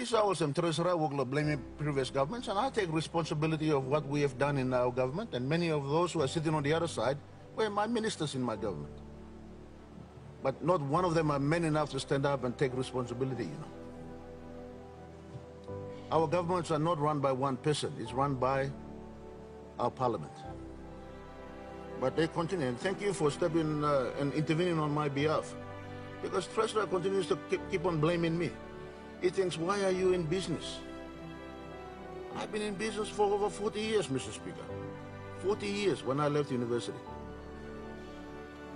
This hours and treasurer will blame previous governments, and I take responsibility of what we have done in our government, and many of those who are sitting on the other side were my ministers in my government. But not one of them are men enough to stand up and take responsibility, you know. Our governments are not run by one person, it's run by our parliament. But they continue, and thank you for stepping and intervening on my behalf. Because Treasurer continues to keep on blaming me. He thinks, why are you in business? I've been in business for over 40 years, Mr. Speaker. 40 years when I left university.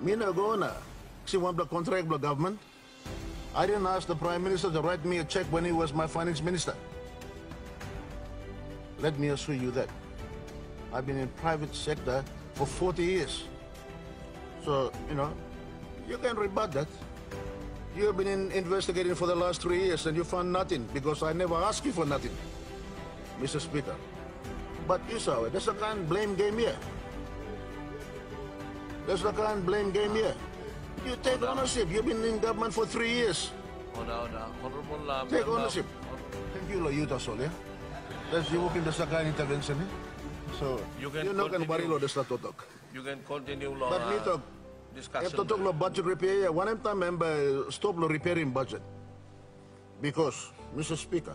Mina gona, si want the contract with the government. I didn't ask the Prime Minister to write me a check when he was my finance minister. Let me assure you that. I've been in private sector for 40 years. So, you know, you can rebut that. You have been investigating for the last 3 years and you found nothing because I never asked you for nothing, Mr. Speaker. But you saw it. There's a kind of blame game here. There's a kind of blame game here. You take ownership. You've been in government for 3 years. Take ownership. Thank you, Yuta Sol, yeah? That's you working the second intervention, eh? So, you know can worry about the talk. You can continue long. But me talk. Discussion. If to talk about budget repair, one time member stop the repairing budget. Because, Mr. Speaker,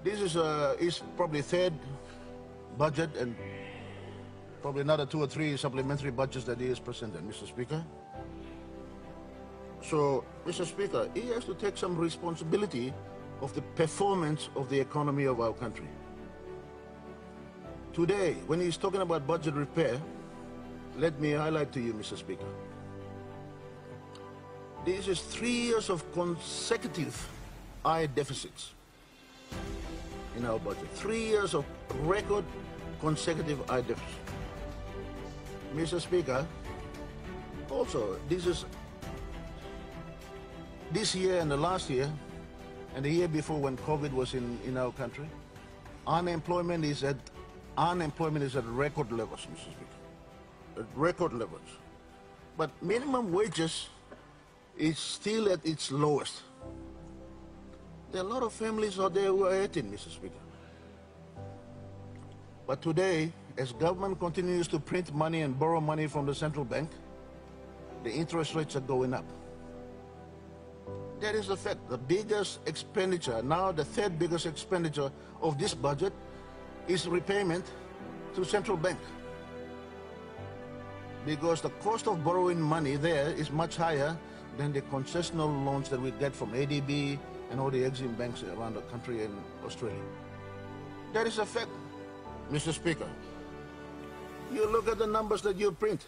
this is probably third budget and probably another 2 or 3 supplementary budgets that he has presented, Mr. Speaker. So, Mr. Speaker, he has to take some responsibility of the performance of the economy of our country. Today, when he's talking about budget repair, let me highlight to you, Mr. Speaker. This is 3 years of consecutive high deficits in our budget. 3 years of record consecutive high deficits. Mr. Speaker, also, this year and the last year, and the year before when COVID was in our country, unemployment is at record levels, Mr. Speaker. At record levels. But minimum wages is still at its lowest. There are a lot of families out there who are eating, Mr. Speaker. But today, as government continues to print money and borrow money from the central bank, the interest rates are going up. That is the fact. The biggest expenditure, now the third biggest expenditure of this budget is repayment to central bank. Because the cost of borrowing money there is much higher than the concessional loans that we get from ADB and all the Exim banks around the country and Australia. That is a fact, Mr. Speaker. You look at the numbers that you print.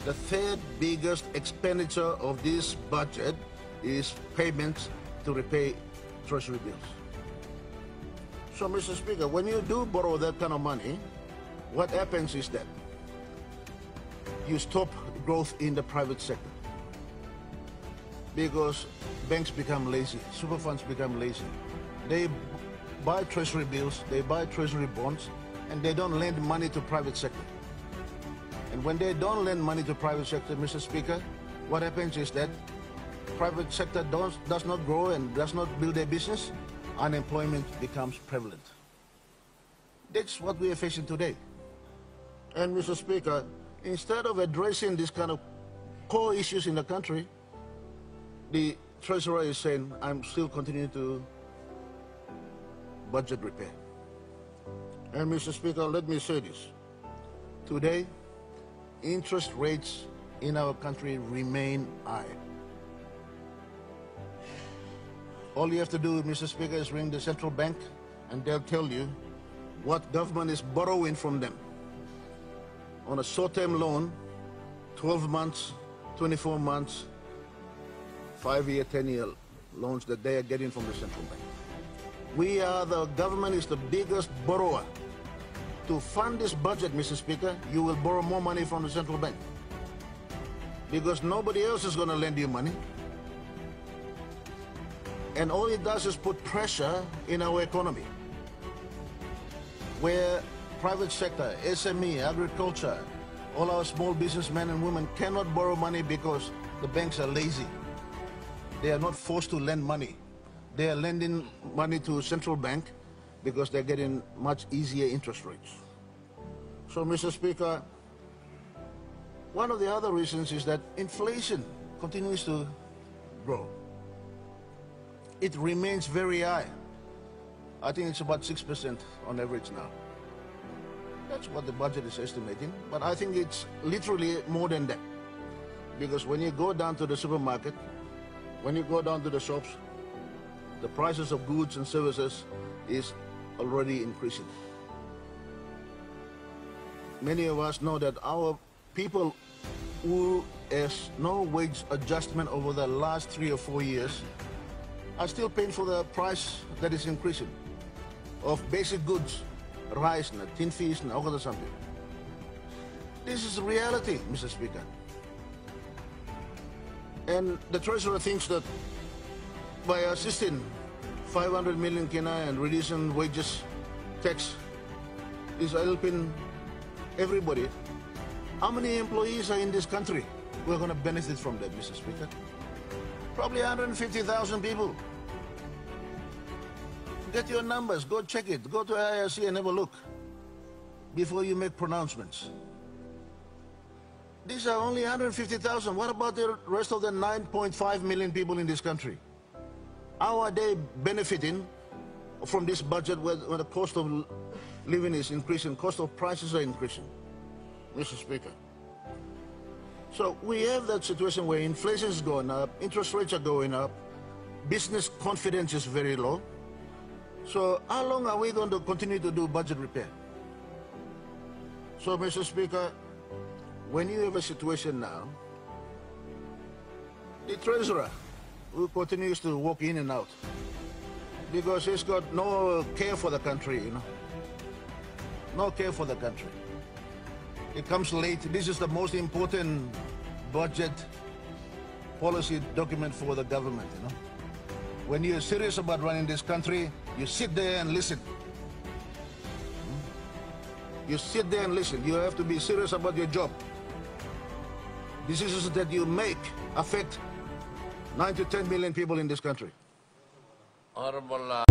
The third biggest expenditure of this budget is payments to repay treasury bills. So, Mr. Speaker, when you do borrow that kind of money, what happens is that you stop growth in the private sector. Because banks become lazy, super funds become lazy. They buy treasury bills, they buy treasury bonds, and they don't lend money to private sector. And when they don't lend money to private sector, Mr. Speaker, what happens is that private sector does not grow and does not build their business, unemployment becomes prevalent. That's what we are facing today. And Mr. Speaker, instead of addressing this kind of core issues in the country, the Treasurer is saying, I'm still continuing to budget repair. And Mr. Speaker, let me say this. Today, interest rates in our country remain high. All you have to do, Mr. Speaker, is ring the central bank and they'll tell you what government is borrowing from them on a short-term loan, 12 months, 24 months, 5-year, 10-year loans that they are getting from the central bank. The government is the biggest borrower. To fund this budget, Mr. Speaker, you will borrow more money from the central bank. Because nobody else is going to lend you money. And all it does is put pressure in our economy. Where private sector, SME, agriculture, all our small businessmen and women cannot borrow money because the banks are lazy. They are not forced to lend money. They are lending money to central bank because they're getting much easier interest rates. So, Mr. Speaker, one of the other reasons is that inflation continues to grow. It remains very high. I think it's about 6% on average now. That's what the budget is estimating, but I think it's literally more than that. Because when you go down to the supermarket, when you go down to the shops, the prices of goods and services is already increasing. Many of us know that our people who has no wage adjustment over the last 3 or 4 years are still paying for the price that is increasing of basic goods, rice, tin fish, and all something. This is reality, Mr. Speaker. And the Treasurer thinks that by assisting 500 million Kina and reducing wages tax is helping everybody. How many employees are in this country who are going to benefit from that, Mr. Speaker? Probably 150,000 people. Get your numbers, go check it, go to IRC and have a look before you make pronouncements. These are only 150,000. What about the rest of the 9.5 million people in this country? How are they benefiting from this budget where the cost of living is increasing, cost of prices are increasing, Mr. Speaker? So we have that situation where inflation is going up, interest rates are going up, business confidence is very low. So how long are we going to continue to do budget repair? So, Mr. Speaker, when you have a situation now, the Treasurer who continues to walk in and out because he's got no care for the country, no care for the country. It comes late. This is the most important budget policy document for the government, When you're serious about running this country, you sit there and listen. You sit there and listen. You have to be serious about your job. Decisions that you make affect 9 to 10 million people in this country. Honorable